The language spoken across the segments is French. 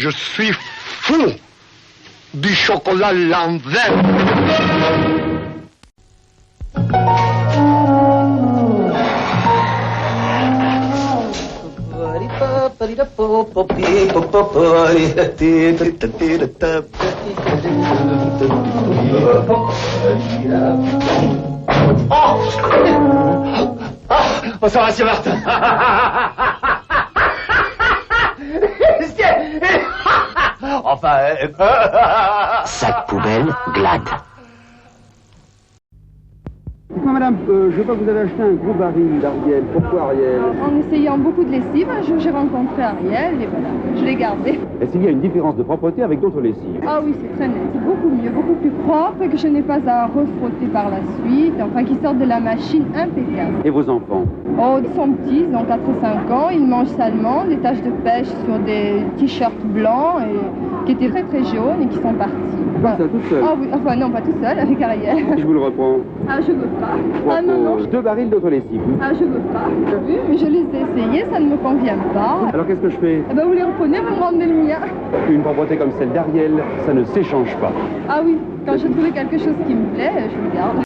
Je suis fou du chocolat l'envers. Bonsoir, monsieur Martin. Enfin... Sac poubelle, Glad. Dites-moi madame, je vois que vous avez acheté un gros baril d'Ariel. Pourquoi Ariel? En essayant beaucoup de lessive, un jour j'ai rencontré Ariel et voilà, je l'ai gardé. Est-ce qu'il y a une différence de propreté avec d'autres lessives? Ah oui, c'est très net, c'est beaucoup mieux, beaucoup plus propre et que je n'ai pas à refrotter par la suite, enfin qui sortent de la machine impeccable. Et vos enfants? Oh, ils sont petits, ils ont 4 et 5 ans, ils mangent salement, des taches de pêche sur des t-shirts blancs et qui étaient très très jaunes et qui sont partis. Pas ça tout seul? Ah oui, enfin non, pas tout seul, avec Ariel. Je vous le reprends. Ah, je veux pas. Ah non, non. 2 barils d'autres lessives. Ah, je veux pas. Oui, mais je les ai essayés, ça ne me convient pas. Alors qu'est-ce que je fais? Eh ben, vous les reprenez, vous me ramenez le mien. Une propreté comme celle d'Ariel, ça ne s'échange pas. Ah oui, quand je trouve quelque chose qui me plaît, je le garde.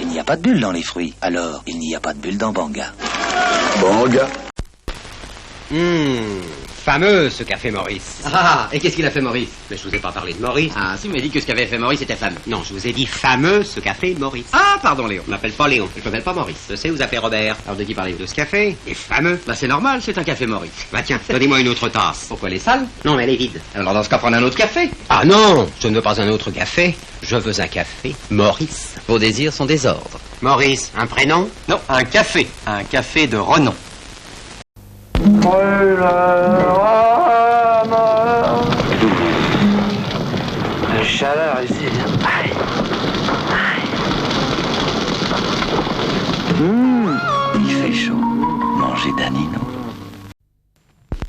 Il n'y a pas de bulle dans les fruits, alors il n'y a pas de bulle dans Banga. Banga. Fameux ce qu'a fait Maurice. Ah, et qu'est-ce qu'il a fait, Maurice? Mais je vous ai pas parlé de Maurice. Ah, si, vous m'avez dit que ce qu'avait fait Maurice était fameux. Non, je vous ai dit fameux ce qu'a fait Maurice. Ah, pardon, Léon. Je m'appelle pas Léon. Je m'appelle pas Maurice. Je sais, vous appelez Robert. Alors, de qui parlez-vous? De ce café est fameux. Bah, c'est normal, c'est un café Maurice. Bah tiens, donnez-moi une autre tasse. Pourquoi elle est sale? Non, mais elle est vide. Alors, dans ce cas, prenez un autre café. Ah non, je ne veux pas un autre café. Je veux un café Maurice. Vos désirs sont des ordres. Maurice, un prénom? Non, un café. Un café de renom. La chaleur ici. Il fait chaud. Mangez Danino.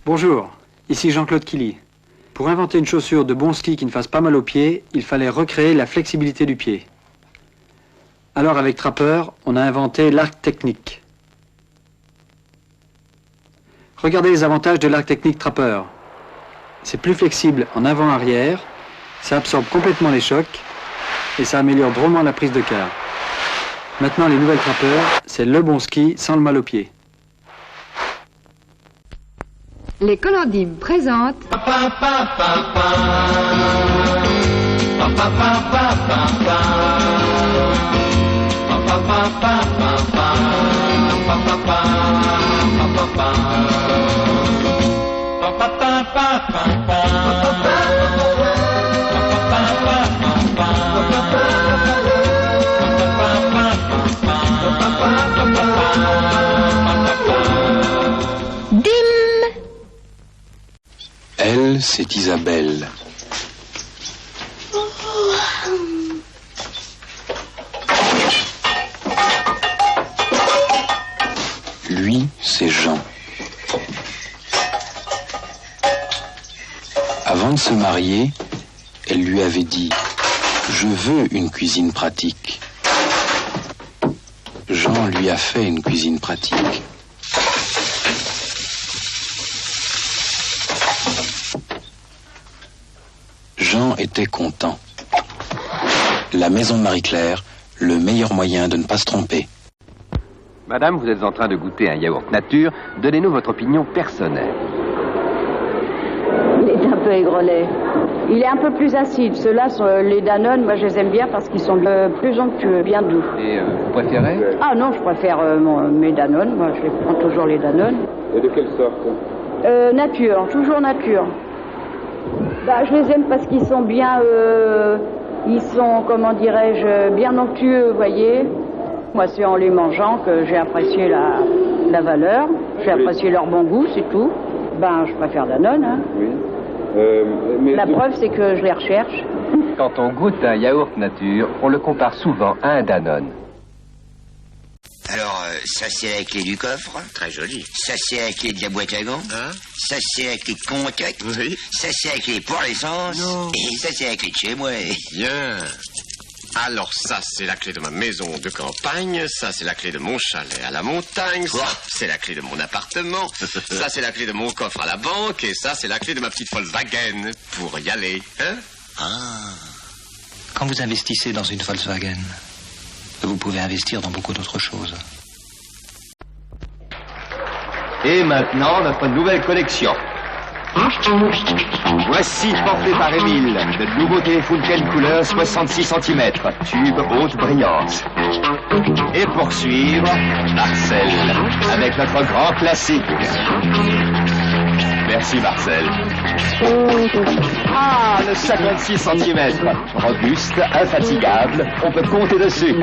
Bonjour, ici Jean-Claude Killy. Pour inventer une chaussure de bon ski qui ne fasse pas mal aux pieds, il fallait recréer la flexibilité du pied. Alors avec Trapper, on a inventé l'arc technique. Regardez les avantages de l'arc technique Trapper. C'est plus flexible en avant-arrière, ça absorbe complètement les chocs et ça améliore drôlement la prise de quart. Maintenant les nouvelles Trapper, c'est le bon ski sans le mal aux pieds. Les Colandimes présentent Elle, c'est Isabelle. Lui, c'est Jean. Avant de se marier, elle lui avait dit « Je veux une cuisine pratique ». Jean lui a fait une cuisine pratique. Jean était content. La maison de Marie-Claire, le meilleur moyen de ne pas se tromper. Madame, vous êtes en train de goûter un yaourt nature. Donnez-nous votre opinion personnelle. Il est un peu aigrelet. Il est un peu plus acide. Ceux-là, les Danone, moi je les aime bien parce qu'ils sont plus onctueux, bien doux. Et vous préférez? Ah non, je préfère mes Danone. Moi, je les prends toujours les Danone. Et de quelle sorte? Nature, toujours nature. Bah, je les aime parce qu'ils sont bien, ils sont, comment dirais-je, bien onctueux, vous voyez. Moi, c'est en les mangeant que j'ai apprécié la valeur, j'ai apprécié leur bon goût, c'est tout. Ben, je préfère Danone, hein. Oui. La preuve, c'est que je les recherche. Quand on goûte un yaourt nature, on le compare souvent à un Danone. Alors, ça c'est la clé du coffre. Très joli. Ça c'est la clé de la boîte à gants. Hein? Ça c'est la clé de contact. Oui. Ça c'est la clé pour l'essence. Non. Et ça c'est la clé de chez moi. Bien. Alors ça, c'est la clé de ma maison de campagne. Ça, c'est la clé de mon chalet à la montagne. Ça, c'est la clé de mon appartement. Ça, c'est la clé de mon coffre à la banque. Et ça, c'est la clé de ma petite Volkswagen pour y aller. Hein? Ah. Quand vous investissez dans une Volkswagen, vous pouvez investir dans beaucoup d'autres choses. Et maintenant, notre nouvelle collection. Voici, porté par Émile, de nouveaux téléphone couleur 66 cm, tube haute brillance. Et poursuivre, Marcel, avec notre grand classique. Merci Marcel. Ah, le 56 cm, robuste, infatigable, on peut compter dessus.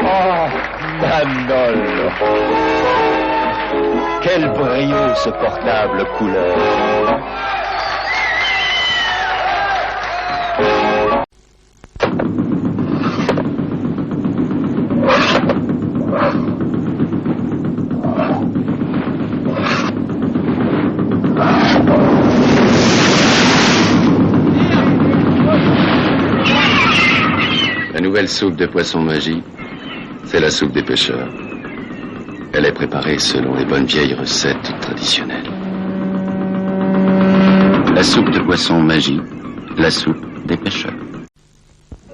Oh, Danone. Quel brio ce portable couleur. La nouvelle soupe de poisson magie, c'est la soupe des pêcheurs. Elle est préparée selon les bonnes vieilles recettes traditionnelles. La soupe de poisson magie, la soupe des pêcheurs.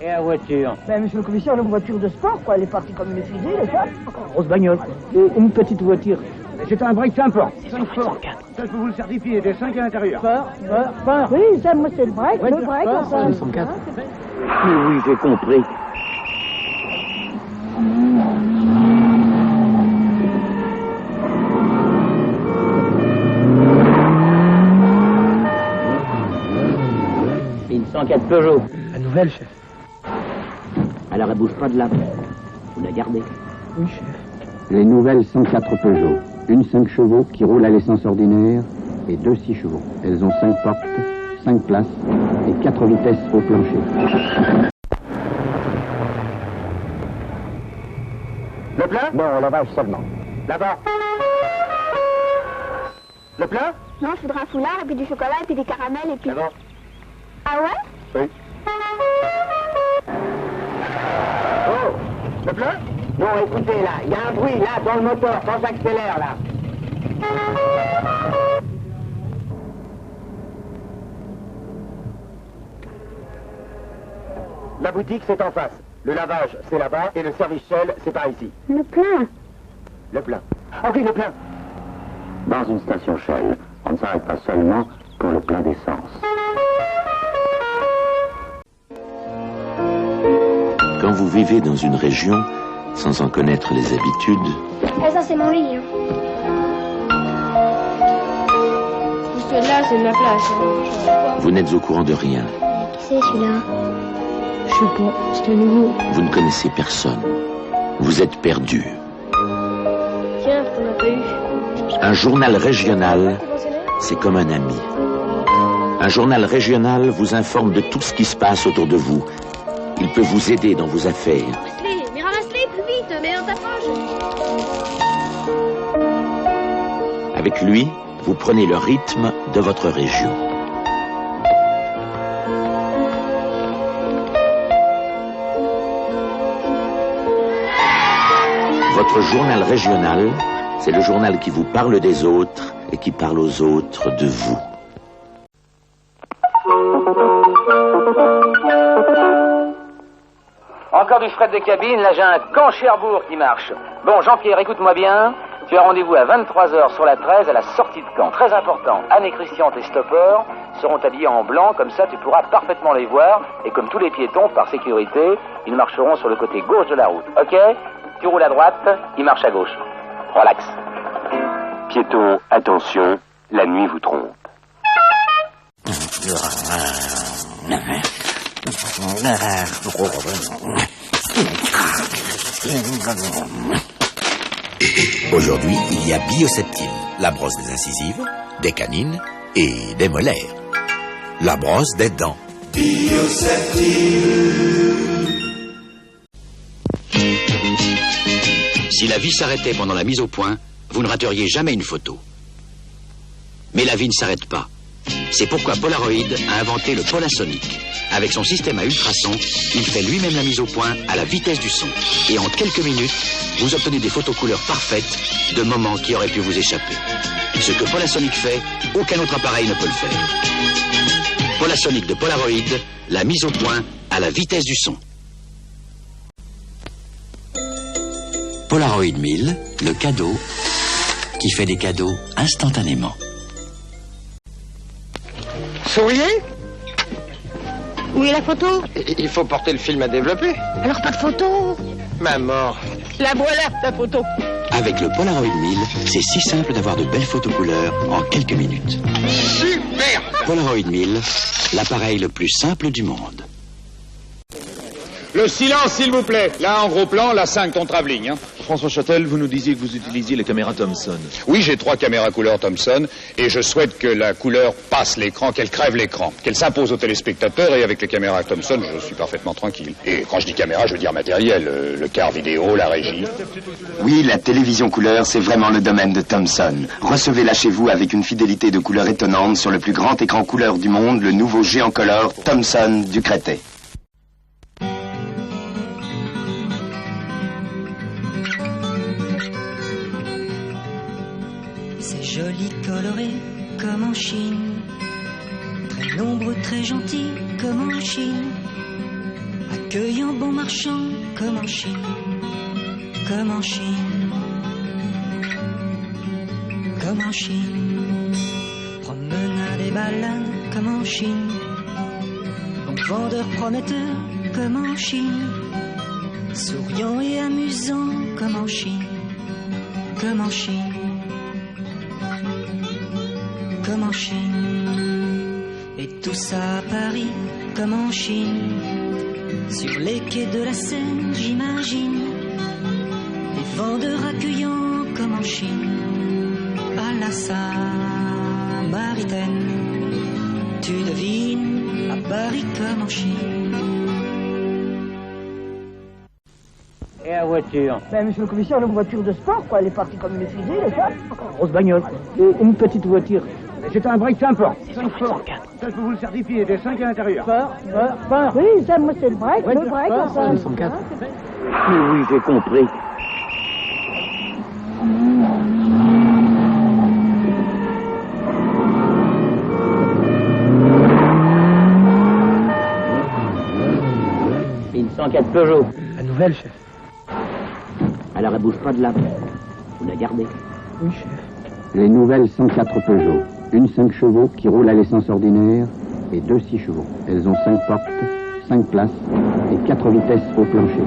Et la voiture? Ben, monsieur le commissaire, une voiture de sport, quoi. Elle est partie comme une fusée, les ça. Grosse bagnole. Et une petite voiture. C'est un break simple. 5 forts. Ça, je peux vous le certifier, des 5 à l'intérieur. Peur. Oui, ça, moi, c'est le break. Ouais, le break, peur, enfin. 64. Mais oui, j'ai compris. Une 104 Peugeot. La nouvelle, chef. Alors, elle bouge pas de là. Vous la gardez? Oui, chef. Les nouvelles 104 Peugeot. Une 5 chevaux qui roule à l'essence ordinaire et 2 6 chevaux. Elles ont 5 portes, 5 places et 4 vitesses au plancher. Le plein? Non, lavage seulement. Là-bas. Le plein? Non, je voudrais un foulard, et puis du chocolat, et puis des caramels, et puis... Là-bas. Ah ouais? Oui. Oh! Le plein? Non, écoutez, là, il y a un bruit, là, dans le moteur, quand j'accélère, là. La boutique, c'est en face. Le lavage, c'est là-bas, et le service Shell, c'est par ici. Le plein. Le plein. Ah oui, le plein. Dans une station Shell, on ne s'arrête pas seulement pour le plein d'essence. Quand vous vivez dans une région, sans en connaître les habitudes... Ah, ça, c'est mon lit. Hein. Là, c'est de ma place. Hein. Vous n'êtes au courant de rien. Qui c'est, celui-là? Je sais pas, c'était nouveau. Vous ne connaissez personne. Vous êtes perdu. Tiens, on n'a pas eu. Un journal régional, c'est comme un ami. Un journal régional vous informe de tout ce qui se passe autour de vous. Il peut vous aider dans vos affaires. Mais ramasse-les plus vite, mais on t'approche. Avec lui, vous prenez le rythme de votre région. Votre journal régional, c'est le journal qui vous parle des autres et qui parle aux autres de vous. Encore du fret de cabine, là j'ai un camp Cherbourg qui marche. Bon, Jean-Pierre, écoute-moi bien. Tu as rendez-vous à 23h sur la 13 à la sortie de camp. Très important, Anne et Christian, tes stoppeurs, seront habillés en blanc, comme ça tu pourras parfaitement les voir. Et comme tous les piétons, par sécurité, ils marcheront sur le côté gauche de la route. Ok? Tu roules à droite, ils marchent à gauche. Relax. Piétons, attention, la nuit vous trompe. Aujourd'hui, il y a Bioseptile, la brosse des incisives, des canines et des molaires. La brosse des dents. Si la vie s'arrêtait pendant la mise au point, vous ne rateriez jamais une photo. Mais la vie ne s'arrête pas. C'est pourquoi Polaroid a inventé le Polasonic. Avec son système à ultrasons, il fait lui-même la mise au point à la vitesse du son. Et en quelques minutes, vous obtenez des photos couleurs parfaites de moments qui auraient pu vous échapper. Ce que Polasonic fait, aucun autre appareil ne peut le faire. Polasonic de Polaroid, la mise au point à la vitesse du son. Polaroid 1000, le cadeau qui fait des cadeaux instantanément. Souriez. Où est la photo? Il faut porter le film à développer. Alors pas de photo? Maman. La voilà, la photo. Avec le Polaroid 1000, c'est si simple d'avoir de belles photos couleurs en quelques minutes. Super. Polaroid 1000, l'appareil le plus simple du monde. Le silence, s'il vous plaît. Là, en gros plan, la 5, ton travelling. Hein. François Châtel, vous nous disiez que vous utilisiez les caméras Thomson. Oui, j'ai 3 caméras couleur Thomson, et je souhaite que la couleur passe l'écran, qu'elle crève l'écran, qu'elle s'impose aux téléspectateurs, et avec les caméras Thomson, je suis parfaitement tranquille. Et quand je dis caméra, je veux dire matériel, le quart vidéo, la régie. Oui, la télévision couleur, c'est vraiment le domaine de Thomson. Recevez-la chez vous avec une fidélité de couleur étonnante sur le plus grand écran couleur du monde, le nouveau géant color Thomson du Crétet. Joli, coloré, comme en Chine. Très nombreux, très gentil, comme en Chine. Accueillant, bon marchand, comme en Chine. Comme en Chine. Comme en Chine. Promenade et balade, comme en Chine. Bon vendeur, prometteur, comme en Chine. Souriant et amusant, comme en Chine. Comme en Chine. Comme en Chine, et tout ça à Paris, comme en Chine, sur les quais de la Seine, j'imagine, les vendeurs accueillants, comme en Chine, à la Samaritaine, tu devines, à Paris, comme en Chine. Et la voiture? Ben, monsieur le commissaire, une voiture de sport, quoi. Elle est partie comme une fusée, déjà. Grosse bagnole, quoi. Et une petite voiture. C'est un break sympa. 5 forts. Ça, je peux vous le certifier, des 5 à l'intérieur. Fort. Oui, ça, moi, c'est le break, le break, ça. 64. Oui, j'ai compris. Une 104 Peugeot. La nouvelle, chef. Alors, elle bouge pas de là. Vous la gardez. Oui, chef. Les nouvelles 104 Peugeot. Une 5 chevaux qui roule à l'essence ordinaire et 2 6 chevaux. Elles ont 5 portes, 5 places et 4 vitesses au plancher.